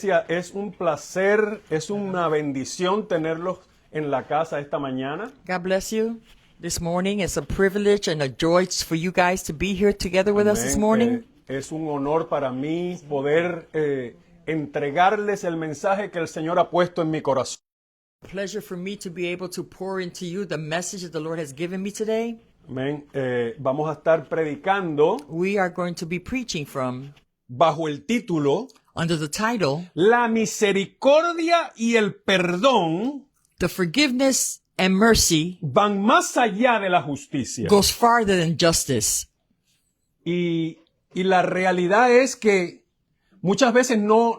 iglesia, es un placer, es una bendición tenerlos en la casa esta mañana. God bless you this morning. It's a privilege and a joy for you guys to be here together with us this Amén. morning. Es un honor para mí poder entregarles el mensaje que el Señor ha puesto en mi corazón. Pleasure for me to be able to pour into you the message that the Lord has given me today. Amén. Vamos a estar predicando We are going to be preaching from bajo el título under the title, La misericordia y el perdón The Forgiveness and Mercy van más allá de la justicia. Goes Farther Than Justice. Y la realidad es que muchas veces no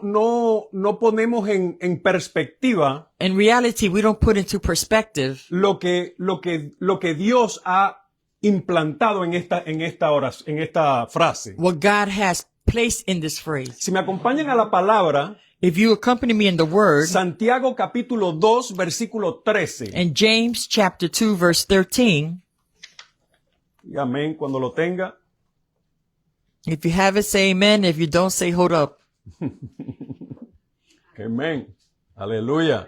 ponemos en perspectiva In reality, we don't put into perspective lo que Dios ha implantado en esta frase. what God has placed in this phrase. Si me acompañan a la palabra, If you accompany me in the word, Santiago capítulo 2, versículo 13. in James chapter 2, verse 13, Y amén, cuando lo tenga. if you have it, say amen. If you don't, say hold up. Amén. Aleluya.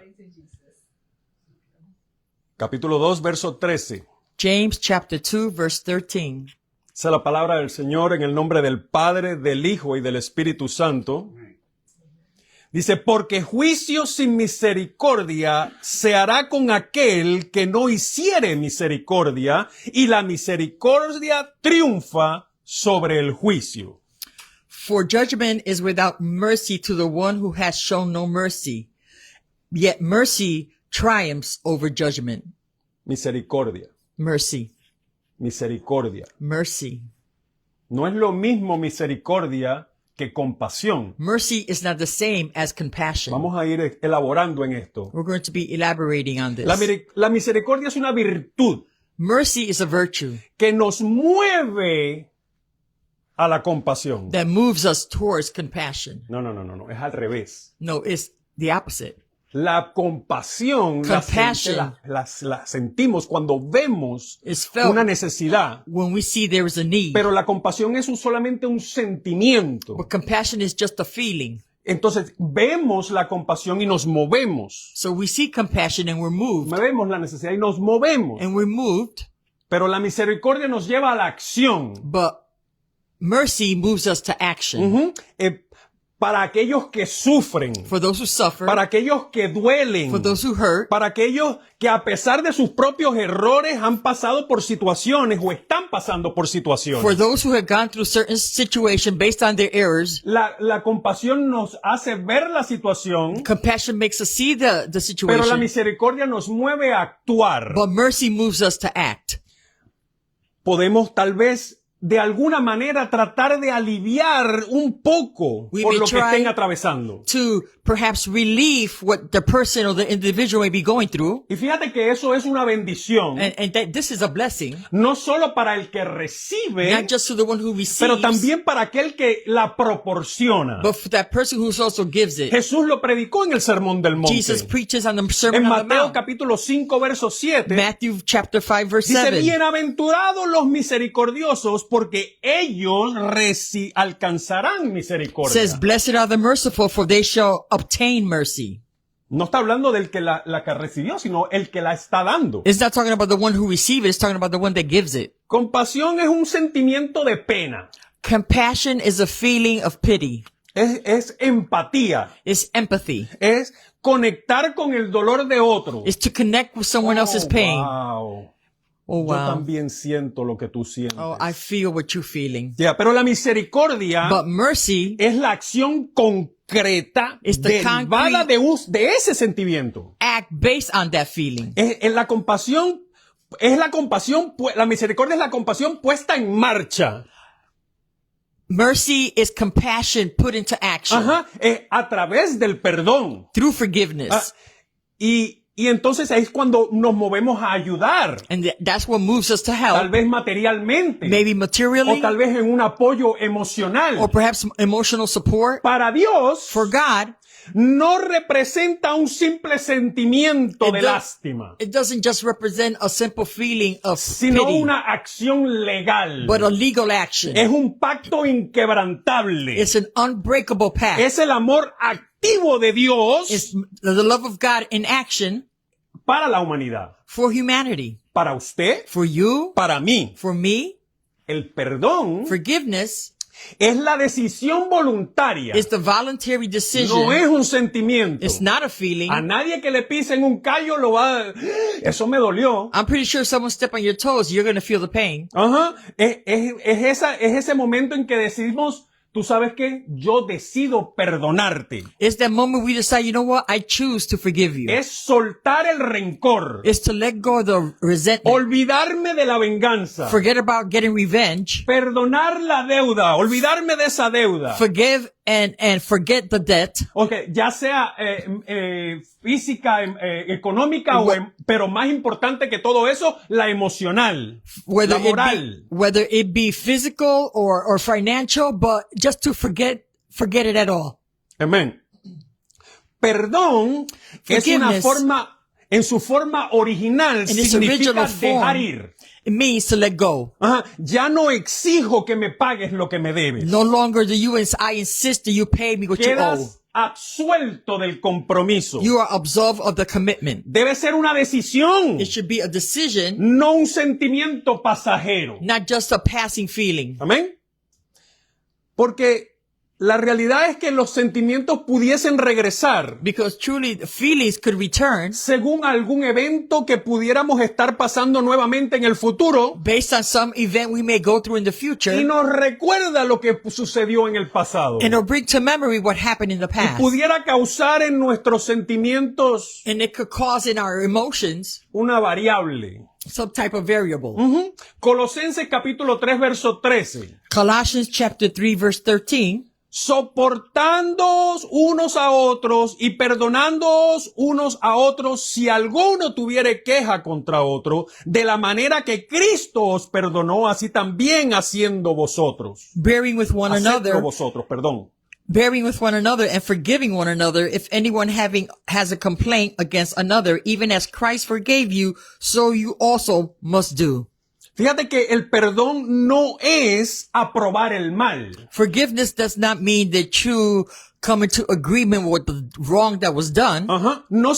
Capítulo 2, verso 13. James chapter 2, verse 13. Esa es la palabra del Señor en el nombre del Padre, del Hijo y del Espíritu Santo. Dice, porque juicio sin misericordia se hará con aquel que no hiciere misericordia, y la misericordia triunfa sobre el juicio. For judgment is without mercy to the one who has shown no mercy. Yet mercy triumphs over judgment. Misericordia, Mercy. misericordia. Mercy. No es lo mismo misericordia que compasión. Mercy is not the same as compassion. Vamos a ir elaborando en esto. We're going to be elaborating on this. La misericordia es una virtud Mercy is a virtue que nos mueve a la compasión. that moves us towards compassion. No, es al revés. No, it's the opposite. La compasión Compassion la sentimos cuando vemos is felt una necesidad, when we see there is a need. pero la compasión es solamente un sentimiento. But compassion is just a feeling. Entonces vemos la compasión y nos movemos. So we see compassion and we're moved. Vemos la necesidad y nos movemos. And we're moved, Pero la misericordia nos lleva a la acción. but mercy moves us to action. Ujú. Para aquellos que sufren, For those who suffer, para aquellos que duelen, for those who hurt, para aquellos que a pesar de sus propios errores han pasado por situaciones o están pasando por situaciones. for those who have gone through certain situation based on their errors. La compasión nos hace ver la situación, Compassion makes us see the pero la situation, misericordia nos mueve a actuar. but mercy moves us to act. Podemos tal vez de alguna manera tratar de aliviar un poco We por may lo que try estén atravesando. To perhaps relieve what the person or the individual may be going through. Y fíjate que eso es una bendición, And that this is a blessing, no solo para el que recibe, not just to the one who receives, pero también para aquel que la proporciona. but for that person who also gives it. Jesús lo predicó en el Sermón del Jesus Monte. preaches on the Sermon En on the Mateo Mount. capítulo 5, verso 7, Matthew chapter 5, verse dice, 7. bienaventurados los misericordiosos, porque ellos alcanzarán misericordia. Says, blessed are the merciful, for they shall obtain mercy. No está hablando del que la que recibió, sino el que la está dando. It's not talking about the one who receives it, it's talking about the one that gives it. Compasión es un sentimiento de pena. Compassion is a feeling of pity. Es empatía. It's empathy. Es conectar con el dolor de otro. It's to connect with someone else's pain. Wow. Oh, Yo wow. también siento lo que tú sientes. Oh, I feel what you're feeling. Ya, pero la misericordia But mercy es la acción concreta It's the derivada concrete- de ese sentimiento. act based on that feeling. La compasión la misericordia es la compasión puesta en marcha. Mercy is compassion put into action Ajá, a través del perdón. through forgiveness. Ah, y entonces ahí es cuando nos movemos a ayudar, And that's what moves us to tal help, vez materialmente, maybe o materially, tal vez en un apoyo emocional. or perhaps emotional support. Para Dios, For God, no representa un simple sentimiento de lástima, it doesn't just represent a simple feeling of sino pity, una acción legal. but a legal action. Es un pacto inquebrantable. It's an unbreakable pact. Es el amor activo activo de Dios It's the love of God in action para la humanidad. for humanity. Para usted, For you, para mí. for me, El perdón forgiveness es la decisión voluntaria. is the voluntary No decision. es un sentimiento. It's not a feeling. A nadie que le pisen un callo lo va a... Eso me dolió. I'm pretty sure if someone step on your toes, you're going to feel the pain. Ajá. Es ese momento en que decidimos, tú sabes qué, yo decido perdonarte. It's that moment we decide, you know what? I choose to forgive you. Es soltar el rencor. It's to let go of the resentment. Olvidarme de la venganza. Forget about getting revenge. Perdonar la deuda. Olvidarme de esa deuda. Forgive and forget the debt. Okay, ya sea física, económica, pero más importante que todo eso, la emocional, la moral. Whether it be physical or financial, but just to forget it at all. Amén. Perdón es una Forgiveness, forma, en su forma original, in its significa original dejar form, ir. it means to let go. Ajá. Ya no exijo que me pagues lo que me debes. No longer do I insist that you pay me what you owe. Quedas absuelto del compromiso. You are absolved of the commitment. Debe ser una decisión, It should be a decision, no un sentimiento pasajero. not just a passing feeling. Amén. Porque la realidad es que los sentimientos pudiesen regresar Because truly, the feelings could return según algún evento que pudiéramos estar pasando nuevamente en el futuro based on some event we may go through in the future, y nos recuerda lo que sucedió en el pasado. and it'll bring to memory what happened in the Y past. pudiera causar en nuestros sentimientos And it could cause in our emotions una variable. some type of variable. Colosenses capítulo 3 verso 13. Colossians chapter 3 verse 13. Soportándoos unos a otros y perdonándoos unos a otros si alguno tuviere queja contra otro, de la manera que Cristo os perdonó, así también haciendo vosotros. Bearing with one Hacedlo another, vosotros, perdón. bearing with one another and forgiving one another, if anyone has a complaint against another, even as Christ forgave you, so you also must do. Fíjate que el perdón no es aprobar el mal. Forgiveness does not mean that you come into agreement with the wrong that was done. Ajá. No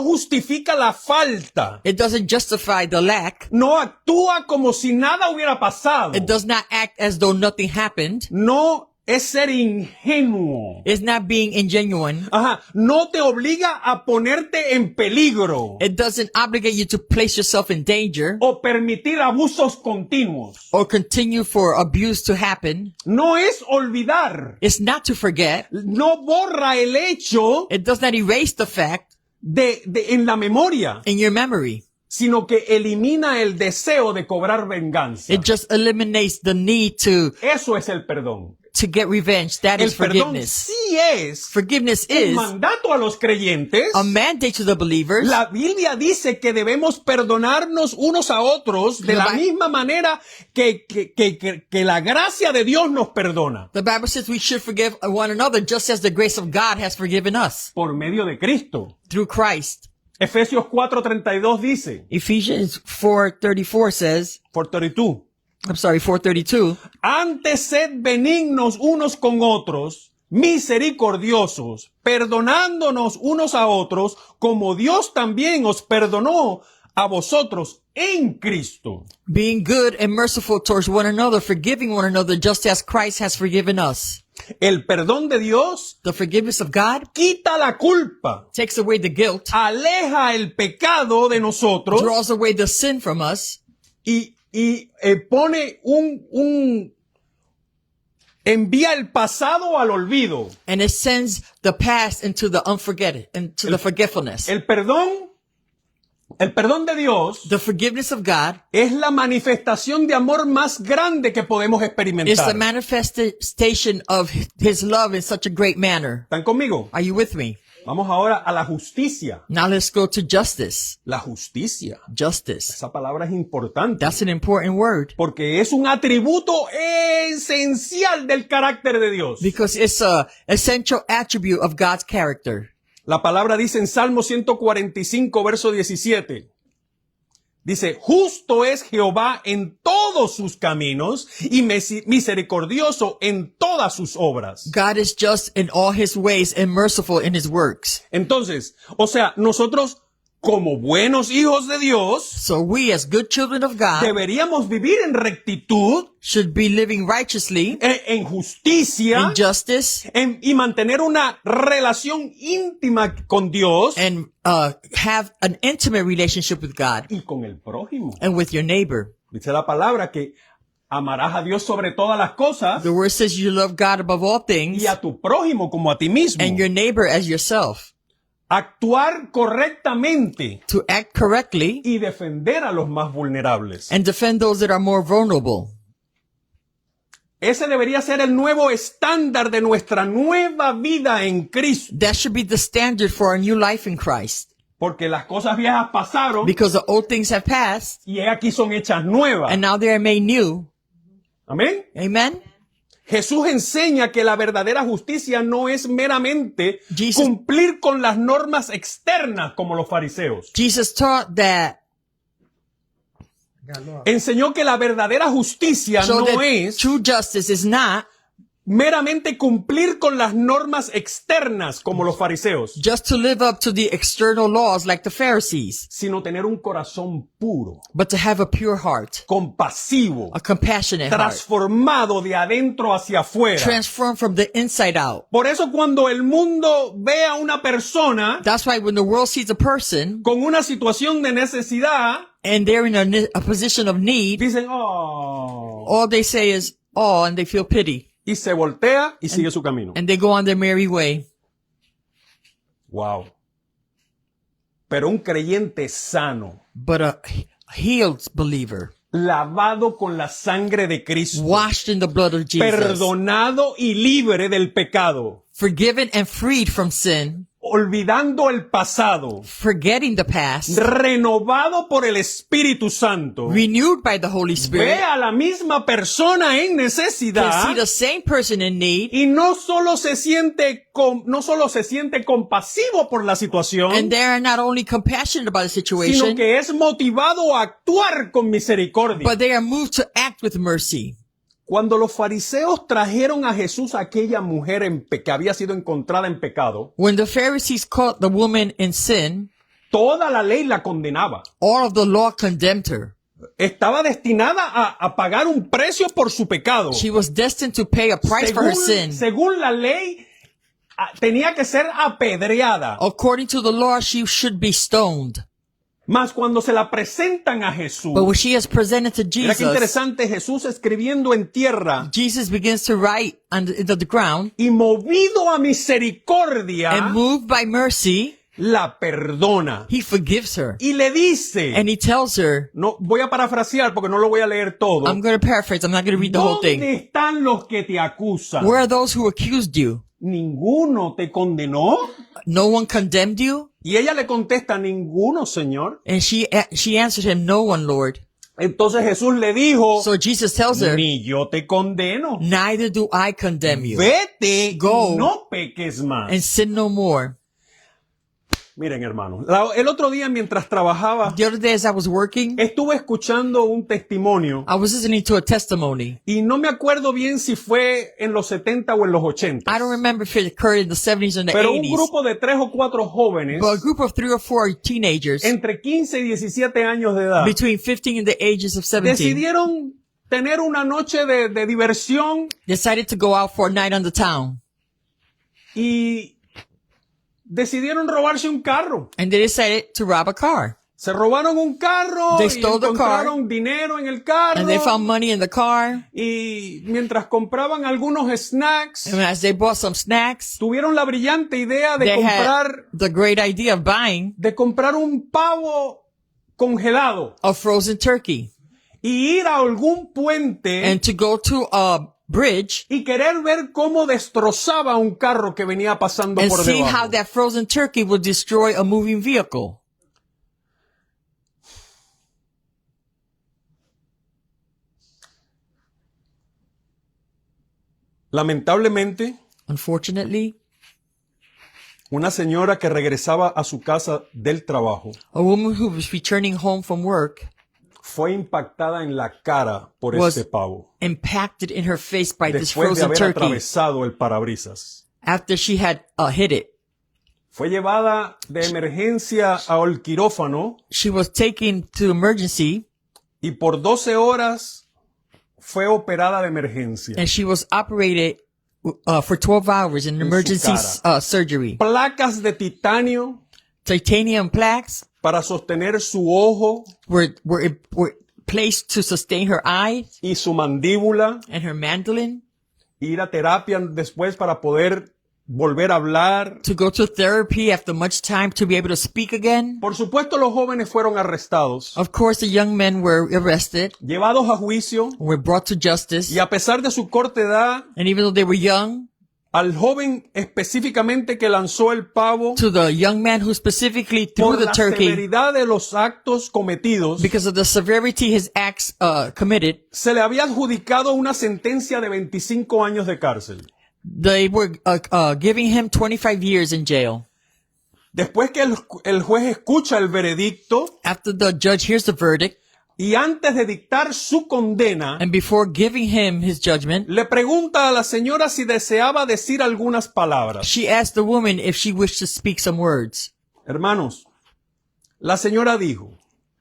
justifica la falta. It doesn't justify the lack. No actúa como si nada hubiera pasado. It does not act as though nothing happened. No es ser ingenuo. It's not being ingenuine. Ajá. No te obliga a ponerte en peligro It doesn't obligate you to place yourself in danger o permitir abusos continuos. or continue for abuse to happen. No es olvidar. It's not to forget. No borra el hecho It does not erase the fact en la memoria, in your memory. sino que elimina el deseo de cobrar venganza. It just eliminates the need to Eso es el perdón. get revenge. That El is perdón forgiveness. sí es Forgiveness un is mandato a los creyentes. a mandate to the believers. La Biblia dice que debemos perdonarnos unos a otros de la misma manera que la gracia de Dios nos perdona. The Bible says we should forgive one another just as the grace of God has forgiven us Por medio de Cristo. through Christ. Efesios 4:32 dice, Ephesians 4:34 says, 4:32. 4:32. Antes sed benignos unos con otros, misericordiosos, perdonándonos unos a otros, como Dios también os perdonó a vosotros en Cristo. Being good and merciful towards one another, forgiving one another just as Christ has forgiven us. El perdón de Dios The forgiveness of God quita la culpa, takes away the guilt, aleja el pecado de nosotros draws away the sin from us, y pone envía el pasado al olvido. and it sends the past into the the forgetfulness. El perdón de Dios The forgiveness of God es la manifestación de amor más grande que podemos is the experimentar. manifestation of His love in such a great manner. ¿Están conmigo? Are you with me? Vamos ahora a la justicia. Now let's go to justice. La justicia. Justice. Esa palabra es importante That's an important word porque es un atributo esencial del carácter de Dios. because it's a essential attribute of God's character. La palabra dice en Salmo 145, verso 17. Dice, justo es Jehová en todos sus caminos y misericordioso en todas sus obras. God is just in all his ways and merciful in his works. Entonces, o sea, nosotros como buenos hijos de Dios So we as good children of God deberíamos vivir en rectitud, should be living righteously en justicia, in justice y mantener una relación íntima con Dios and have an intimate relationship with God y con el prójimo. and with your neighbor. Dice la palabra que amarás a Dios sobre todas las cosas The word says you love God above all things y a tu prójimo como a ti mismo. and your neighbor as yourself. Actuar correctamente To act correctly y defender a los más vulnerables. and defend those that are more vulnerable. Ese debería ser el nuevo estándar de nuestra nueva vida en Cristo. That should be the standard for our new life in Christ. Porque las cosas viejas pasaron Because the old things have passed y aquí son hechas nuevas. and now they are made new. Amén. Amen? Jesús enseña que la verdadera justicia no es meramente Jesus- cumplir con las normas externas como los fariseos. Jesus taught that Enseñó que la verdadera justicia so no that es true justice is not meramente cumplir con las normas externas como los fariseos, just to live up to the external laws like the Pharisees, sino tener un corazón puro, but to have a pure heart, compasivo, a compassionate heart, transformado de adentro hacia afuera. transformed from the inside out. Por eso cuando el mundo ve a una persona That's why when the world sees a person con una situación de necesidad, and they're in a position of need, dicen, oh, all they say is, oh, and they feel pity. y se voltea y sigue su camino. And they go on their merry way. Wow. Pero un creyente sano, But a healed believer, lavado con la sangre de Cristo, washed in the blood of Jesus, perdonado y libre del pecado, forgiven and freed from sin, olvidando el pasado, forgetting the past, renovado por el Espíritu Santo, renewed by the Holy ve Spirit, a la misma persona en can necesidad see the same person in need, y no solo se siente compasivo por la situación, and they are not only compassionate about the sino situation, que es motivado a actuar con misericordia. but they are moved to act with mercy. Cuando los fariseos trajeron a Jesús a aquella mujer que había sido encontrada en pecado, When the Pharisees caught the woman in sin, toda la ley la condenaba. all of the law condemned her. Estaba destinada a pagar un precio por su pecado. She was destined to pay a price for her sin. Según la ley, tenía que ser apedreada. According to the law, she should be stoned. Mas cuando se la presentan a Jesús, But when she is presented to mira qué Jesus, interesante, Jesús escribiendo en tierra Jesus begins to write into the ground, y movido a misericordia, and moved by mercy, la perdona. he forgives her. Y le dice, And he tells her, no, voy a parafrasear porque no lo voy a leer todo. I'm going to paraphrase, I'm not going to read the whole ¿Dónde thing. están los que te acusan? Where are those who accused you? ¿Ninguno te condenó? No one condemned you? Y ella le contesta, ninguno, Señor. And she answered him, no one, Lord. Entonces Jesús le dijo, So Jesus tells her, ni yo te condeno. neither do I condemn you. Vete Go. y no peques más. And sin no more. Miren, hermanos, el otro día mientras trabajaba, The other day as I was working, estuve escuchando un testimonio I was listening to a testimony. y no me acuerdo bien si fue en los 70 o en los 80. I don't remember if it occurred in the 70s or the Pero un 80s. grupo de 3 o 4 jóvenes But a group of 3 or 4 teenagers entre 15 y 17 años de edad between 15 and the ages of 17 decidieron tener una noche de diversión decided to go out for a night on the town. y decidieron robarse un carro. And they decided to rob a car. Se robaron un carro They y stole the encontraron dinero en el carro. And they found money in the car. Y mientras compraban algunos snacks, And as they bought some snacks, tuvieron la brillante idea de they had comprar the great idea of buying un pavo congelado a frozen turkey y ir a algún puente and to go to a bridge y querer ver cómo destrozaba un carro que venía pasando and por see how debajo. that frozen turkey would destroy a moving vehicle. Lamentablemente, Unfortunately, una señora que regresaba a su casa del trabajo a woman who was returning home from work fue impactada en la cara por Was- este pavo impacted in her face by this después de frozen haber turkey atravesado el parabrisas. after she had hit it. Fue llevada de emergencia al quirófano She was taken to emergency y por 12 horas fue operada de emergencia. and she was operated for 12 hours in su emergency cara. surgery. Placas de titanio Titanium plaques para sostener su ojo were placed to sustain her eye y su mandíbula, and her mandolin, ir a terapia después para poder volver a hablar. to go to therapy after much time to be able to speak again. Por supuesto, los jóvenes fueron arrestados, Of course, the young men were arrested, llevados a juicio, were brought to justice, y a pesar de su corta edad, and even though they were young, al joven específicamente que lanzó el pavo, to the young man who specifically threw por the la turkey, severidad de los actos cometidos, because of the severity his acts committed, se le había adjudicado una sentencia de 25 años de cárcel. they were giving him 25 years in jail. Después que el juez escucha el veredicto After the judge hears the verdict, y antes de dictar su condena, and before giving him his judgment, le pregunta a la señora si deseaba decir algunas palabras. she asked the woman if she wished to speak some words. Hermanos, la señora dijo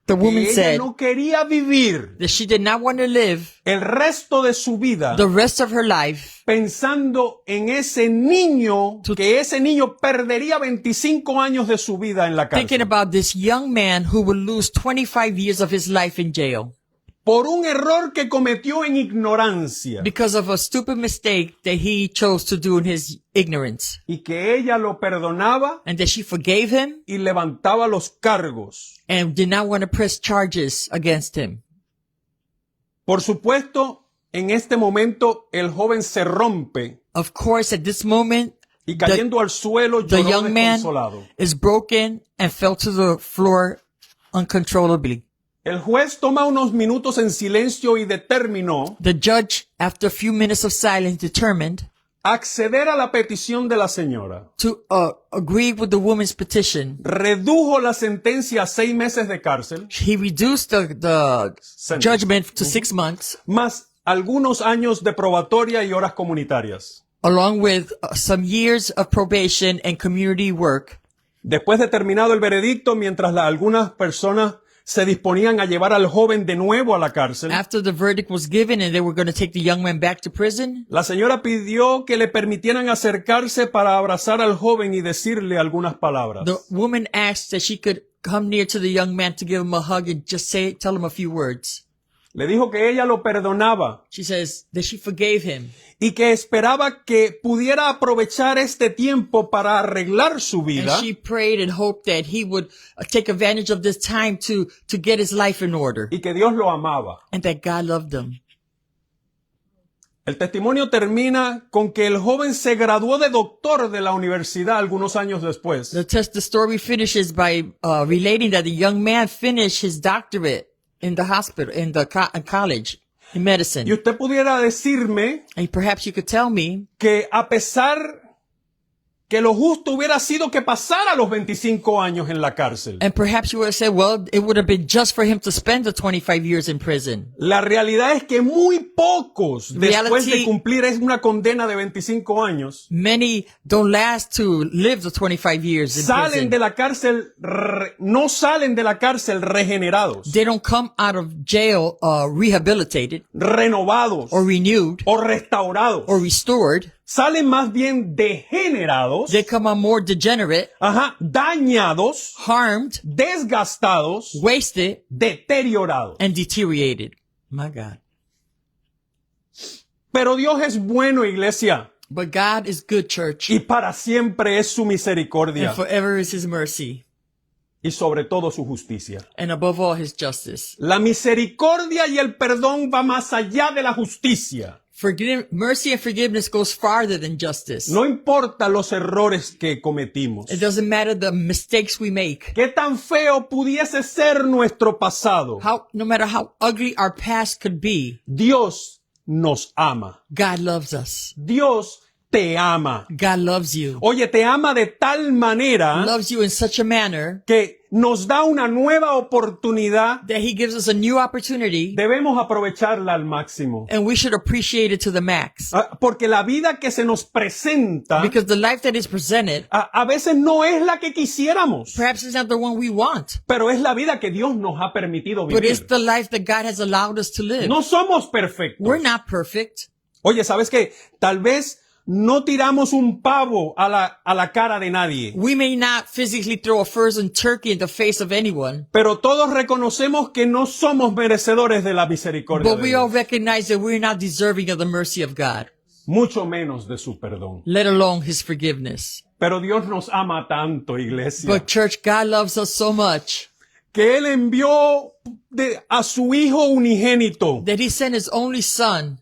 The que woman ella said no quería vivir that she did not want to live el resto de su vida the rest of her life pensando en ese niño, que ese niño perdería 25 años de su vida en la thinking cárcel about this young man who would lose 25 years of his life in jail por un error que cometió en ignorancia because of a stupid mistake that he chose to do in his ignorance, y que ella lo perdonaba and that she forgave him y levantaba los cargos. and did not want to press charges against him. Por supuesto, en este momento el joven se rompe Of course, at this moment, y cayendo al suelo the lloró young man desconsolado. is broken and fell to the floor uncontrollably. El juez toma unos minutos en silencio y determinó The judge, after a few minutes of silence, determined acceder a la petición de la señora. to agree with the woman's petition. Redujo la sentencia a 6 meses de cárcel, He reduced the Sentence. judgment to 6 months, más algunos años de probatoria y horas comunitarias. along with some years of probation and community work. Después de terminado el veredicto, mientras algunas personas se disponían a llevar al joven de nuevo a la cárcel, After the verdict was given and they were going to take the young man back to prison, la señora pidió que le permitieran acercarse para abrazar al joven y decirle algunas palabras. the woman asked that she could come near to the young man to give him a hug and just tell him a few words. Le dijo que ella lo perdonaba She says that she forgave him y que esperaba que pudiera aprovechar este tiempo para arreglar su and vida she prayed and hoped that he would take advantage of this time to get his life in order y que Dios lo amaba. and that God loved him. El testimonio termina con que el joven se graduó de doctor de la universidad algunos años después. The story finishes by relating that the young man finished his doctorate in the hospital, in the college, in medicine. Y usted pudiera decirme And perhaps you could tell me que a pesar que lo justo hubiera sido que pasara los 25 años en la cárcel, and perhaps you would say, well, it would have been just for him to spend the 25 years in prison. la realidad es que muy pocos, después de Reality- cumplir una condena de 25 años, Many don't last to live the 25 years in salen prison. de la cárcel, no salen de la cárcel regenerados, They don't come out of jail rehabilitated renovados or renewed o restaurados. or restored. Salen más bien degenerados, They come out more degenerate, dañados, harmed, desgastados, wasted, deteriorados. and deteriorated. My God. Pero Dios es bueno, iglesia, But God is good, church, y para siempre es su misericordia and forever is his mercy, y sobre todo su justicia. and above all his justice. La misericordia y el perdón va más allá de la justicia. Mercy and forgiveness goes farther than justice. No importa los errores que cometimos. It doesn't matter the mistakes we make. Qué tan feo pudiese ser nuestro pasado. No matter how ugly our past could be, Dios nos ama. God loves us. Dios te ama. God loves you. Oye, te ama de tal manera Loves you in such a manner que nos da una nueva oportunidad. that he gives us a new opportunity, Debemos aprovecharla al máximo. and we should appreciate it to the max. Porque la vida que se nos presenta Because the life that is presented, a veces no es la que quisiéramos, perhaps it's not the one we want, pero es la vida que Dios nos ha permitido but it's vivir. the life that God has allowed us to live. No somos perfectos. We're not perfect. Oye, ¿sabes qué? Tal vez no tiramos un pavo a la cara de nadie, We may not physically throw a frozen turkey in the face of anyone, pero todos reconocemos que no somos merecedores de la misericordia but de we all Dios, recognize that we're not deserving of the mercy of God, mucho menos de su perdón. let alone his forgiveness. Pero Dios nos ama tanto, iglesia, But church, God loves us so much que Él envió a su Hijo unigénito. that he sent his only son.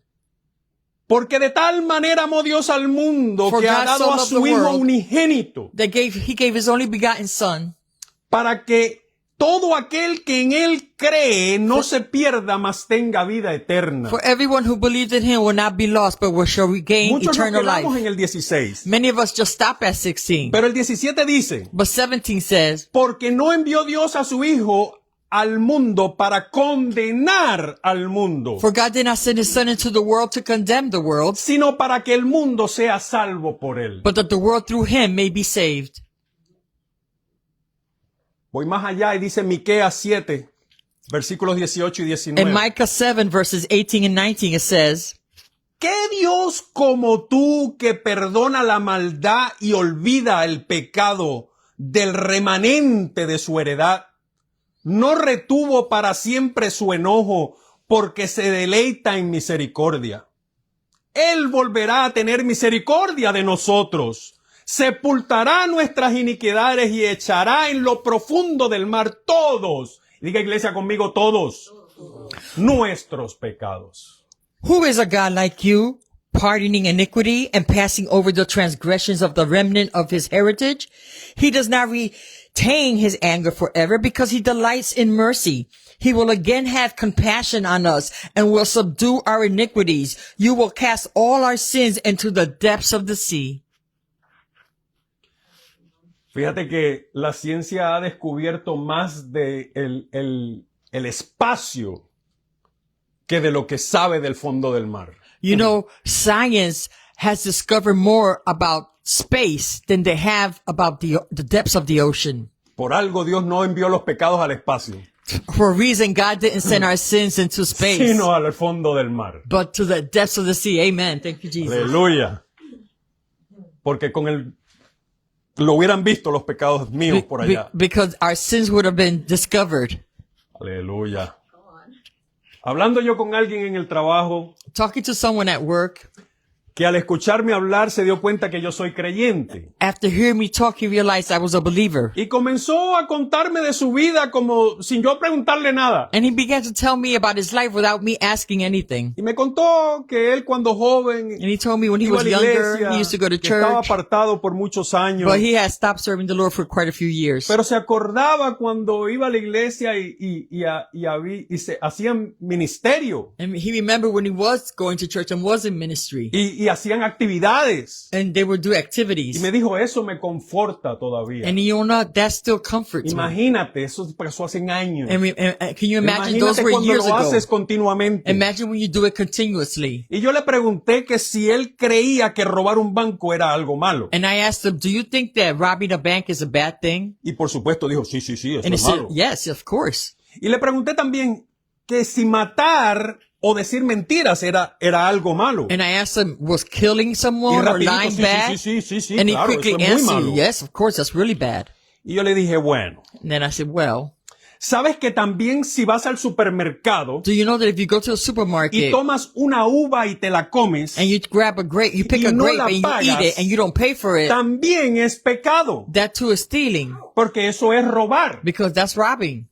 Porque de tal manera amó Dios al mundo For que ha God dado so a loved su the Hijo world unigénito He gave his only begotten son, para que todo aquel que en Él cree no se pierda, mas tenga vida eterna. for everyone who believes in him will not be lost, but shall regain Muchos nos eternal quedamos life. en el 16. Many of us just stop at 16. Pero el 17 dice, But 17 says, porque no envió Dios a su Hijo al mundo para condenar al mundo, for God did not send his son into the world to condemn the world, sino para que el mundo sea salvo por Él. but that the world through him may be saved. Voy más allá y dice Miqueas 7, versículos 18 y 19. In Micah 7 verses 18 and 19 it says, ¿Qué Dios como tú que perdona la maldad y olvida el pecado del remanente de su heredad, no retuvo para siempre su enojo porque se deleita en misericordia? Él volverá a tener misericordia de nosotros, sepultará nuestras iniquidades y echará en lo profundo del mar todos, diga iglesia conmigo, todos nuestros pecados. Who is a God like you, pardoning iniquity and passing over the transgressions of the remnant of his heritage? He does not retain his anger forever because he delights in mercy. He will again have compassion on us and will subdue our iniquities. You will cast all our sins into the depths of the sea. Fíjate que la ciencia ha descubierto más de el espacio que de lo que sabe del fondo del mar. You know, science has discovered more about space than they have about the depths of the ocean. Por algo Dios no envió los pecados al espacio, For a reason, God didn't send our sins into space, sino al fondo del mar. but to the depths of the sea. Amen. Thank you, Jesus. Aleluya. Porque lo hubieran visto los pecados míos por allá. Because our sins would have been discovered. Aleluya. Hablando yo con alguien en el trabajo Talking to someone at work, que al escucharme hablar se dio cuenta que yo soy creyente. after hearing me talk, he realized I was a believer. Y comenzó a contarme de su vida como sin yo preguntarle nada. And he began to tell me about his life without me asking anything. Y me contó que él cuando joven And he told me when he iba a was la younger, iglesia, he used to go to que estaba church, apartado por muchos años. but he had stopped serving the Lord for quite a few years. Pero se acordaba cuando iba a la iglesia y se hacían ministerio And he remembered when he was going to church and was in ministry. y hacían actividades. And they would do Y activities. me dijo, eso me conforta todavía. And you know, that still comforts me. Imagínate, eso pasó hace años. And can you imagine those Imagínate were cuando years lo ago? haces continuamente. Imagine when you do it continuously. Y yo le pregunté que si él creía que robar un banco era algo malo. And I asked him, do you think that robbing a bank is a bad thing? Y por supuesto dijo, sí, eso And he es said, malo. yes, of course. Y le pregunté también que si matar o decir mentiras era algo malo. And I asked him, was killing Y someone or rapidito, lying bad? sí, And he claro, quickly eso es muy answered, malo. yes, of course, that's really bad. Y yo le dije, bueno, And then I said, well, ¿sabes que también si vas al supermercado do you know that if you go to a y supermarket tomas una uva y te la comes, and you grab a grape, you pick y a no grape la and you pagas, eat it and you don't pay for it, también es pecado? that too is stealing Porque eso es robar. because that's robbing.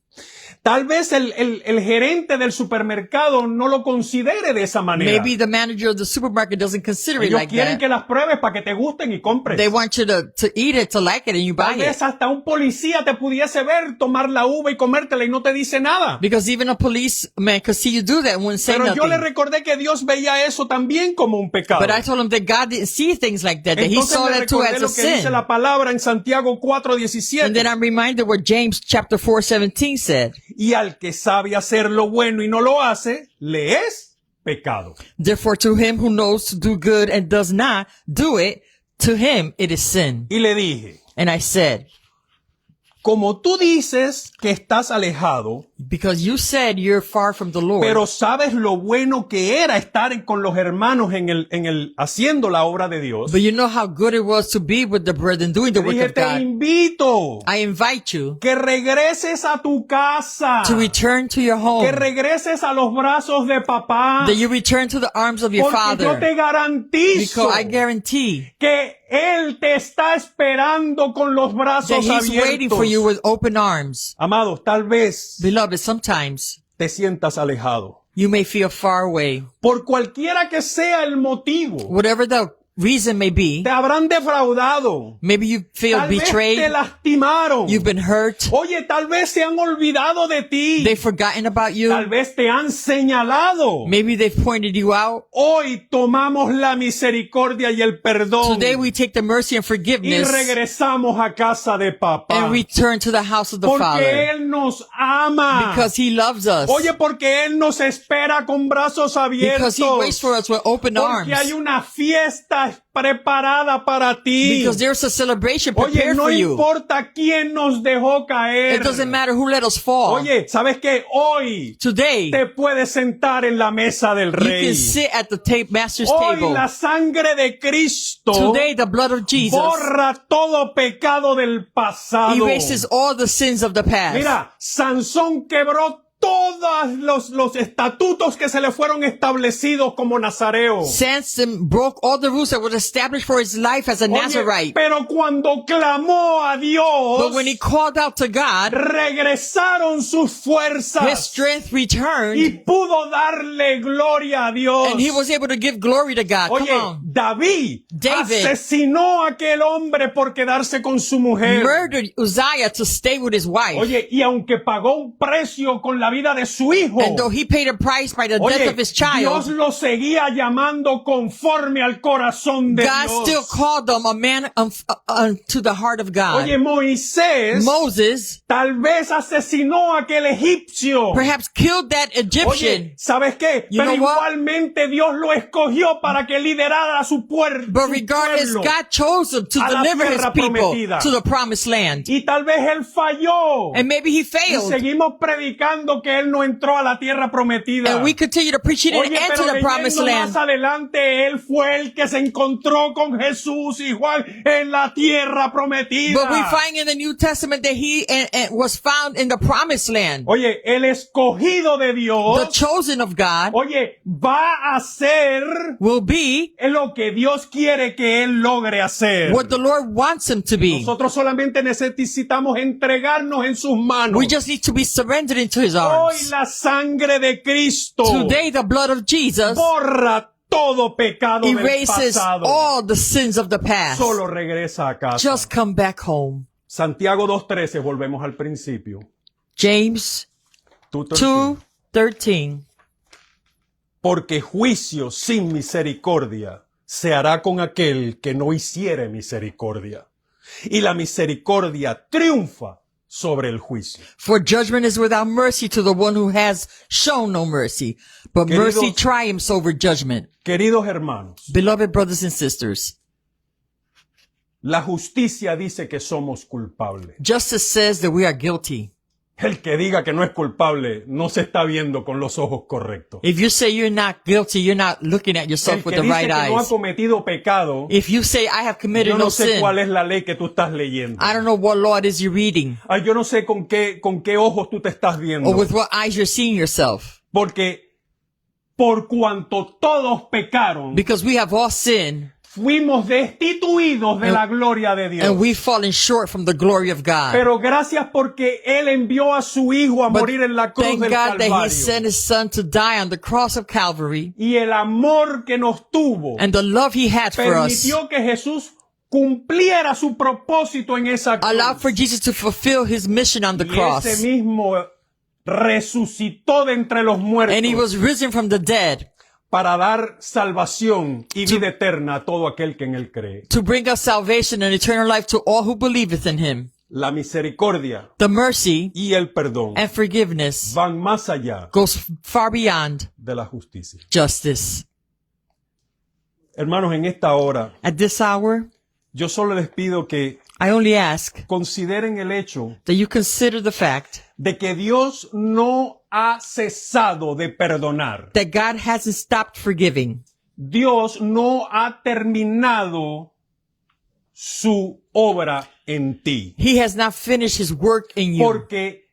Tal vez el gerente del supermercado no lo considere de esa manera. Maybe the manager of the supermarket doesn't consider it Ellos like quieren that. que las pruebes para que te gusten y compres. They want you to eat it, to like it, and you buy Tal it. vez hasta un policía te pudiese ver tomar la uva y comértela y no te dice nada. Because even a policeman could see you do that and wouldn't say Pero yo le nothing. recordé que Dios veía eso también como un pecado. But I told him that God didn't see things like that he Entonces saw le that too recordé as a lo que dice sin. la palabra en Santiago And 4:17. then I'm reminded what James chapter 4:17 said. Y al que sabe hacer lo bueno y no lo hace, le es pecado. Therefore to him who knows to do good and does not do it, to him it is sin. Y le dije, And I said, como tú dices que estás alejado, because you said you're far from the Lord, pero sabes lo bueno que era estar con los hermanos haciendo la obra de Dios. but you know how good it was to be with the brethren doing the Te work dije, of te God. invito I invite you que regreses a tu casa, to return to your que home, regreses a los brazos de papá, that you return to the arms of your porque yo father, te garantizo because I guarantee que Él te está esperando con los that brazos he's waiting for you abiertos. with open arms. Amados, tal vez Beloved, sometimes te sientas alejado. you may feel far away. Por cualquiera que sea el motivo, Whatever the reason may be, te habrán defraudado. maybe you feel Tal vez te betrayed, lastimaron. you've been hurt, Oye, tal vez se han olvidado de ti. they've forgotten about Tal you, vez te han señalado. maybe they've pointed you out. Hoy tomamos la misericordia y el perdón Today we take the mercy and y forgiveness regresamos a casa de papá. and return to the house of the Porque Father Él nos ama. because he loves us, Oye, porque Él nos espera con brazos because he waits abiertos. for us with open arms, Porque hay una fiesta preparada para ti. because there's a celebration Oye, prepared no for you. importa quién nos dejó caer. It doesn't matter who let us fall. Oye, ¿sabes qué? Hoy Today, te puedes sentar en la mesa del you rey. can sit at the master's Hoy table. la sangre de Cristo Today, the blood of Jesus borra todo pecado del pasado. erases all the sins of the past. Mira, Sansón quebró todos los estatutos que se le fueron establecidos como nazareo. Samson broke all the rules that were established for his life as a Oye, Nazarite. pero cuando clamó a Dios, But when he called out to God, regresaron sus his fuerzas strength y returned, pudo darle gloria a Dios. and he was able to give glory to God. Come Oye, on. David David asesinó a aquel hombre por quedarse con su mujer. Murdered Uzziah to stay with his wife. Oye, y aunque pagó un precio con la vida de su hijo, And though he paid a price by the death oye, of his Dios child, lo seguía llamando conforme al corazón de God Dios. still called them a man to the heart of God. Oye, Moisés Moses tal vez asesinó a aquel egipcio. perhaps killed that Egyptian. Oye, ¿sabes qué? You Pero know what? igualmente Dios lo escogió para que liderara a su pueblo. But regardless, God chose him to a la deliver his tierra people prometida. to the promised land. Y tal vez él falló. And maybe he Y failed. seguimos predicando que él no entró a la tierra prometida. And we continue to preach he didn't Oye, enter pero the promised leyendo land. más adelante, él fue el que se encontró con Jesús y Juan en la tierra prometida. But we find in the New Testament that he and was found in the promised land. Oye, el escogido de The Dios, chosen of God oye, va a hacer will be lo que Dios quiere que él logre hacer. what the Lord wants him to be. Nosotros solamente necesitamos entregarnos en sus manos. We just need to be surrendered into his Hoy arms. la sangre de Cristo Today, the blood of Jesus borra todo pecado del erases pasado. all the sins of the past. Solo regresa a casa. Just come back home. Santiago 2:13, volvemos al principio. James 2:13. 2:13. Porque juicio sin misericordia se hará con aquel que no hiciere misericordia. Y la misericordia triunfa sobre el juicio. For judgment is without mercy to the one who has shown no mercy, but Queridos- mercy triumphs over judgment. Queridos hermanos, Beloved brothers and sisters, la justicia dice que somos culpables. justice says that we are guilty. El que diga que no es culpable no se está viendo con los ojos correctos. If you say you're not guilty, you're not looking at El yourself que with the dice right que no ha eyes. cometido pecado, If you say I have committed yo no no sé sin, cuál es la ley que tú estás leyendo. I don't know what law it is you're reading Ay, yo no sé con qué ojos tú te estás viendo. or with what eyes you're seeing yourself. Porque por cuanto todos pecaron, Because we have all sinned, fuimos destituidos de la gloria de Dios. And we've fallen short from the glory of God. Pero gracias porque Él envió a su Hijo a But morir en la cruz thank del God that He Calvario. sent His Son to die on the cross of Calvary. Y el amor que nos tuvo And the love He had for us permitió que Jesús cumpliera su propósito en esa cruz. allowed for Jesus to fulfill His mission on the Y cross. ese mismo resucitó de entre los muertos And He was risen from the dead para dar salvación y vida eterna a todo aquel que en Él cree. to bring us salvation and eternal life to all who believeth in Him. La misericordia The mercy y el perdón and forgiveness van más allá goes far beyond de la justicia. justice. Hermanos, en esta hora, At this hour, yo solo les pido que I only ask consideren el hecho that you consider the fact de que Dios no ha cesado de perdonar. that God hasn't stopped forgiving. Dios no ha terminado su obra en ti. He has not finished His work in you. Porque,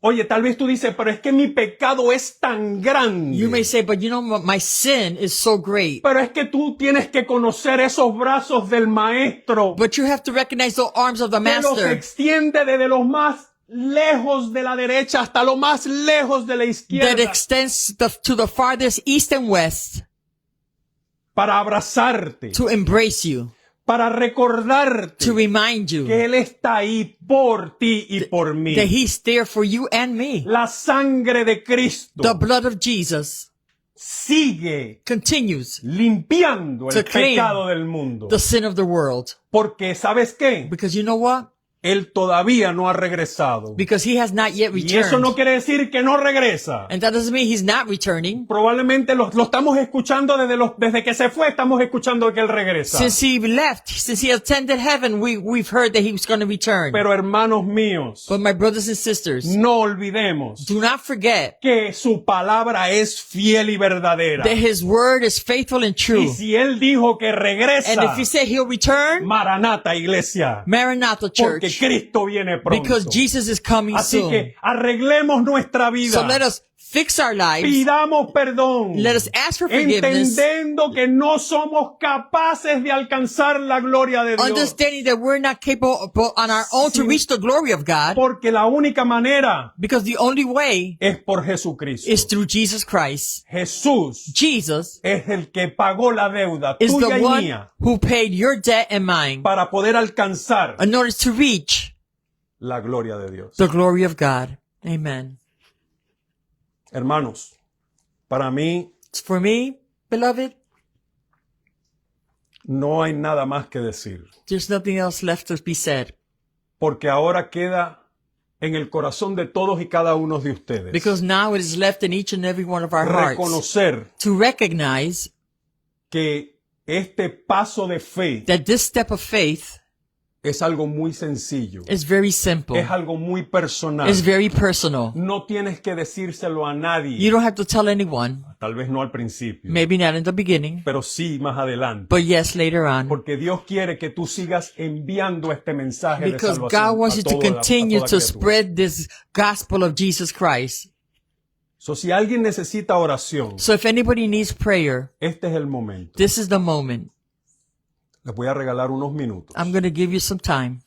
oye, tal vez tú dices, pero es que mi pecado es tan grande. You may say, but you know, my sin is so great. Pero es que tú tienes que conocer esos brazos del maestro. But you have to recognize the arms of the Que los Master extiende desde los más lejos de la derecha hasta lo más lejos de la that izquierda. extends to the farthest east and west Para abrazarte. to embrace you, Para recordarte to remind you que Él está ahí por ti y por mí. that He's there for you and me. La sangre de Cristo The blood of Jesus sigue continues limpiando el to clean pecado del mundo. the sin of the world. Porque, ¿sabes qué? Because you know what? Él todavía no ha regresado. Because He has not yet Y eso returned. no quiere decir que no regresa. And that doesn't mean He's not returning. Probablemente lo estamos escuchando desde que se fue, estamos escuchando que Él regresa. Since He left, since He ascended heaven, we've heard that He was going to return. Pero hermanos míos, But my brothers and sisters, no olvidemos do not forget que su palabra es fiel y verdadera. that His word is faithful and Y true. si Él dijo que And regresa, if He said He'll return, Maranata, iglesia, Maranatha porque Church, Cristo viene pronto. because Jesus is coming Así soon. que arreglemos nuestra vida. So let us fix our lives. Pidamos perdón. Let us ask for forgiveness, Entendiendo que no somos capaces de alcanzar la gloria de Dios. understanding that we're not capable on our own to reach the glory of God, Porque la única manera because the only way es por Jesucristo. is through Jesus Christ. Jesús Jesus es el que pagó la deuda is tuya the y one mía who paid your debt and mine para poder alcanzar in order to reach la gloria de Dios. the glory of God. Amen. Hermanos, para mí For me, beloved, no hay nada más que decir. there's nothing else left to be said, Porque ahora queda en el corazón de todos y cada uno de ustedes because now it is left in each and every one of our hearts reconocer to recognize que este paso de fe that this step of faith es algo muy sencillo, is very simple. es algo muy personal. It's very personal. No tienes que decírselo a You nadie, don't have to tell anyone, tal vez no al principio, maybe not in the beginning, pero sí más adelante. but yes, later on. Porque Dios quiere que tú sigas enviando este mensaje de Because salvación God wants a you to toda continue to criatura. spread this gospel of Jesus Christ. So, si alguien necesita oración, So if anybody needs prayer, este es el momento. this is the moment. Les voy a regalar unos minutos. I'm going to give you some time.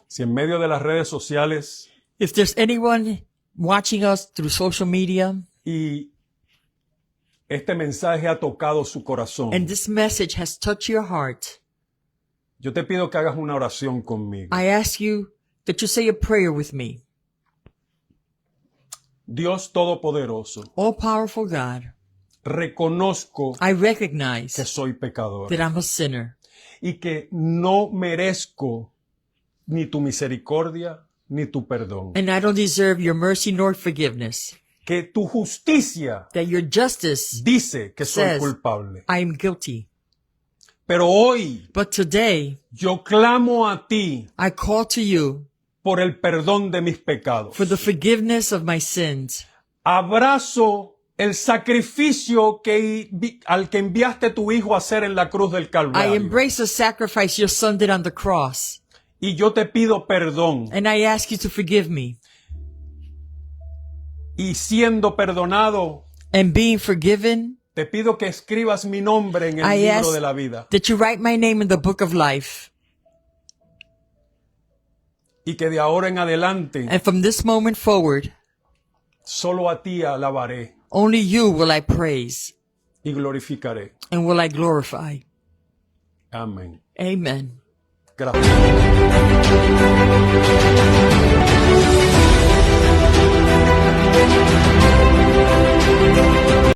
Si en medio de las redes sociales If there's anyone watching us through social media y este mensaje ha tocado su corazón, and this message has touched your heart, yo te pido que hagas una oración conmigo. I ask you that you say a prayer with me. Dios Todopoderoso, All powerful God, reconozco I recognize que soy pecador that I'm a sinner y que no merezco ni tu misericordia ni tu perdón. and I don't deserve your mercy nor forgiveness. Que tu justicia That your justice, dice que soy says culpable. I am guilty. Pero hoy But today, yo clamo a ti I call to you por el perdón de mis pecados. for the forgiveness of my sins. Abrazo el sacrificio al que enviaste tu hijo a hacer en la cruz del I Calvario. embrace the sacrifice your son did on the cross. Y yo te pido perdón. And I ask you to forgive me. Y siendo perdonado, and being forgiven, te pido que escribas mi nombre en el I libro ask de la vida that you write my name in the book of life. y que de ahora en adelante And from this moment forward, solo a ti alabaré only you will I praise y glorificaré. and will I glorify. Amén. Amen. Gracias.